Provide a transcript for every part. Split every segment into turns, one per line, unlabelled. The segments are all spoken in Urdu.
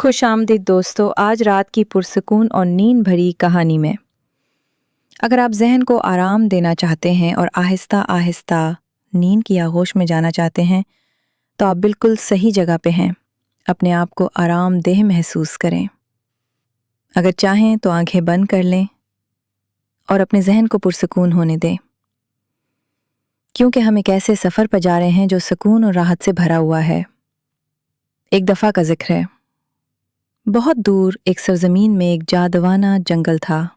خوش آمدید دوستو، آج رات کی پرسکون اور نیند بھری کہانی میں اگر آپ ذہن کو آرام دینا چاہتے ہیں اور آہستہ آہستہ نیند کی آغوش میں جانا چاہتے ہیں تو آپ بالکل صحیح جگہ پہ ہیں۔ اپنے آپ کو آرام دہ محسوس کریں۔ اگر چاہیں تو آنکھیں بند کر لیں اور اپنے ذہن کو پرسکون ہونے دیں، کیونکہ ہم ایک ایسے سفر پر جا رہے ہیں جو سکون اور راحت سے بھرا ہوا ہے۔ ایک دفعہ کا ذکر ہے، بہت دور ایک سرزمین میں ایک جادوانہ جنگل تھا۔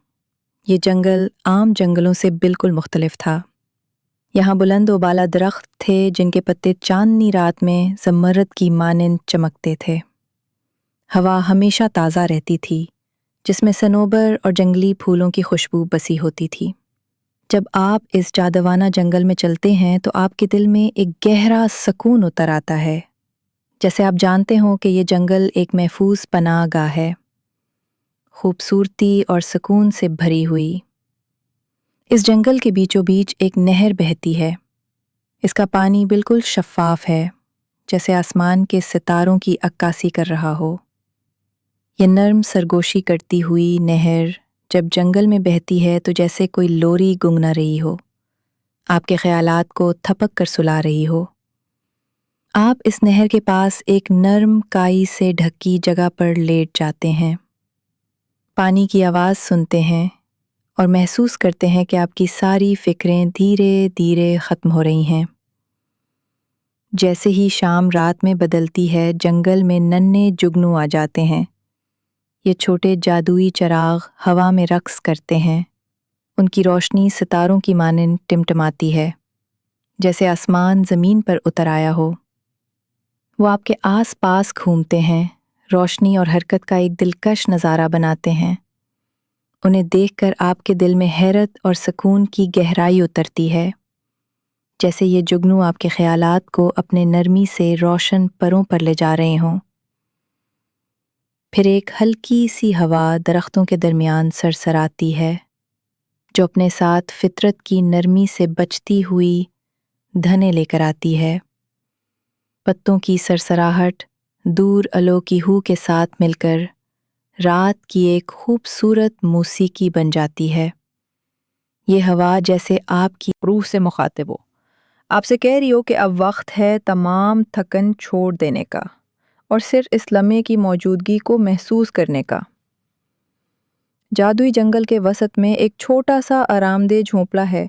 یہ جنگل عام جنگلوں سے بالکل مختلف تھا۔ یہاں بلند و بالا درخت تھے جن کے پتے چاندنی رات میں زمرد کی مانند چمکتے تھے۔ ہوا ہمیشہ تازہ رہتی تھی، جس میں صنوبر اور جنگلی پھولوں کی خوشبو بسی ہوتی تھی۔ جب آپ اس جادوانہ جنگل میں چلتے ہیں تو آپ کے دل میں ایک گہرا سکون اتر آتا ہے، جیسے آپ جانتے ہوں کہ یہ جنگل ایک محفوظ پناہ گاہ ہے، خوبصورتی اور سکون سے بھری ہوئی۔ اس جنگل کے بیچوں بیچ ایک نہر بہتی ہے۔ اس کا پانی بالکل شفاف ہے، جیسے آسمان کے ستاروں کی عکاسی کر رہا ہو۔ یہ نرم سرگوشی کرتی ہوئی نہر جب جنگل میں بہتی ہے تو جیسے کوئی لوری گنگنا رہی ہو، آپ کے خیالات کو تھپک کر سلا رہی ہو۔ آپ اس نہر کے پاس ایک نرم کائی سے ڈھکی جگہ پر لیٹ جاتے ہیں، پانی کی آواز سنتے ہیں اور محسوس کرتے ہیں کہ آپ کی ساری فکریں دھیرے دھیرے ختم ہو رہی ہیں۔ جیسے ہی شام رات میں بدلتی ہے، جنگل میں ننھے جگنو آ جاتے ہیں۔ یہ چھوٹے جادوئی چراغ ہوا میں رقص کرتے ہیں، ان کی روشنی ستاروں کی مانند ٹمٹماتی ہے، جیسے آسمان زمین پر اتر آیا ہو۔ وہ آپ کے آس پاس گھومتے ہیں، روشنی اور حرکت کا ایک دلکش نظارہ بناتے ہیں۔ انہیں دیکھ کر آپ کے دل میں حیرت اور سکون کی گہرائی اترتی ہے، جیسے یہ جگنو آپ کے خیالات کو اپنے نرمی سے روشن پروں پر لے جا رہے ہوں۔ پھر ایک ہلکی سی ہوا درختوں کے درمیان سرسراتی ہے، جو اپنے ساتھ فطرت کی نرمی سے بچتی ہوئی دھنیں لے کر آتی ہے۔ پتوں کی سرسراہٹ دور الو کی ہو کے ساتھ مل کر رات کی ایک خوبصورت موسیقی بن جاتی ہے۔ یہ ہوا جیسے آپ کی روح سے مخاطب ہو، آپ سے کہہ رہی ہو کہ اب وقت ہے تمام تھکن چھوڑ دینے کا اور صرف اس لمحے کی موجودگی کو محسوس کرنے کا۔ جادوئی جنگل کے وسط میں ایک چھوٹا سا آرام دہ جھونپڑا ہے،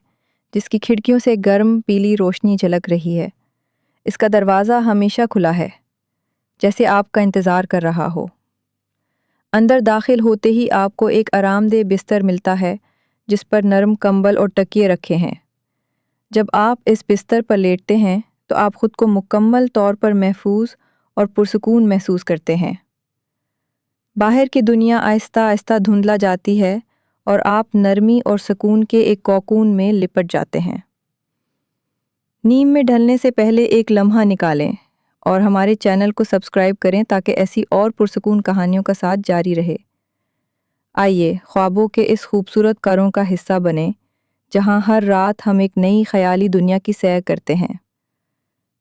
جس کی کھڑکیوں سے گرم پیلی روشنی جھلک رہی ہے۔ اس کا دروازہ ہمیشہ کھلا ہے، جیسے آپ کا انتظار کر رہا ہو۔ اندر داخل ہوتے ہی آپ کو ایک آرام دہ بستر ملتا ہے، جس پر نرم کمبل اور تکیے رکھے ہیں۔ جب آپ اس بستر پر لیٹتے ہیں تو آپ خود کو مکمل طور پر محفوظ اور پرسکون محسوس کرتے ہیں۔ باہر کی دنیا آہستہ آہستہ دھندلا جاتی ہے اور آپ نرمی اور سکون کے ایک کوکون میں لپٹ جاتے ہیں۔ نیند میں ڈھلنے سے پہلے ایک لمحہ نکالیں اور ہمارے چینل کو سبسکرائب کریں تاکہ ایسی اور پرسکون کہانیوں کا ساتھ جاری رہے۔ آئیے خوابوں کے اس خوبصورت کاروں کا حصہ بنیں، جہاں ہر رات ہم ایک نئی خیالی دنیا کی سیر کرتے ہیں۔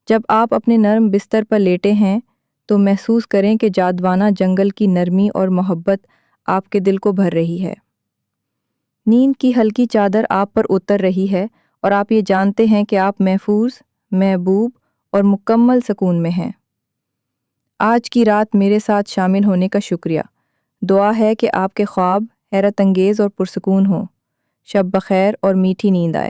جب آپ اپنے نرم بستر پر لیٹے ہیں تو محسوس کریں کہ جادوانہ جنگل کی نرمی اور محبت آپ کے دل کو بھر رہی ہے۔ نیند کی ہلکی چادر آپ پر اتر رہی ہے اور آپ یہ جانتے ہیں کہ آپ محفوظ، محبوب اور مکمل سکون میں ہیں۔ آج کی رات میرے ساتھ شامل ہونے کا شکریہ۔ دعا ہے کہ آپ کے خواب حیرت انگیز اور پرسکون ہوں۔ شب بخیر اور میٹھی نیند آئے۔